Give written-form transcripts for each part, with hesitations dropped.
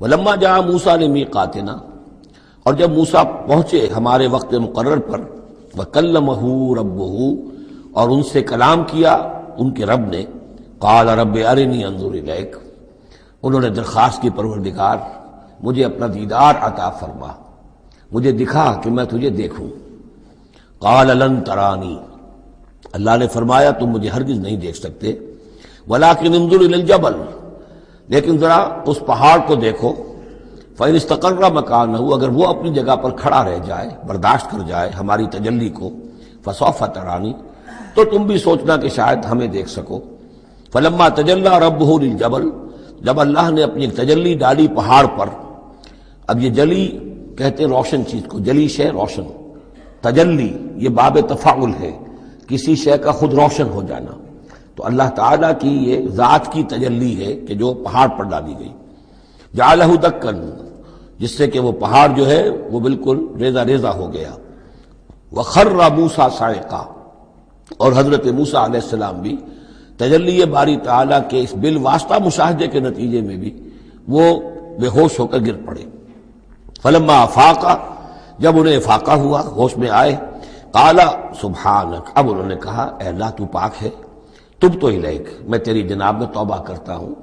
ولما جاء موسیٰ لمیقاتنا، اور جب موسیٰ پہنچے ہمارے وقت مقرر پر، وکلمہ ربہ، اور ان سے کلام کیا ان کے رب نے، قال رب ارنی انظر الیک، انہوں نے درخواست کی پروردگار مجھے اپنا دیدار عطا فرما، مجھے دکھا کہ میں تجھے دیکھوں۔ قال لن ترانی، اللہ نے فرمایا تم مجھے ہرگز نہیں دیکھ سکتے، ولکن انظر الی الجبل، لیکن ذرا اس پہاڑ کو دیکھو، فإن استقر مکانہ، اگر وہ اپنی جگہ پر کھڑا رہ جائے، برداشت کر جائے ہماری تجلی کو، فسوف ترانی، تو تم بھی سوچنا کہ شاید ہمیں دیکھ سکو۔ فلما تجلی ربہ للجبل، جب اللہ نے اپنی ایک تجلی ڈالی پہاڑ پر، اب یہ جلی کہتے ہیں روشن چیز کو، جلی شے روشن، تجلی یہ باب تفاعل ہے، کسی شے کا خود روشن ہو جانا، تو اللہ تعالیٰ کی یہ ذات کی تجلی ہے کہ جو پہاڑ پر ڈالی گئی، جعلہ دکن، جس سے کہ وہ پہاڑ جو ہے وہ بالکل ریزہ ریزہ ہو گیا، وخر موسیٰ صاعقا، اور حضرت موسیٰ علیہ السلام بھی تجلی باری تعالیٰ کے اس بالواسطہ مشاہدے کے نتیجے میں بھی وہ بے ہوش ہو کر گر پڑے۔ فلما افاقا، جب انہیں افاقہ ہوا، ہوش میں آئے، قال سبحانک، اب انہوں نے کہا اے اللہ تو پاک ہے، تبت الیک، میں تیری جناب میں توبہ کرتا ہوں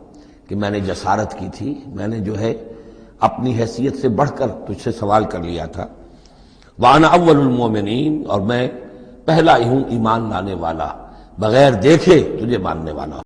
کہ میں نے جسارت کی تھی، میں نے جو ہے اپنی حیثیت سے بڑھ کر تجھ سے سوال کر لیا تھا، وانا اول المومنین، اور میں پہلا ہی ہوں ایمان لانے والا، بغیر دیکھے تجھے ماننے والا۔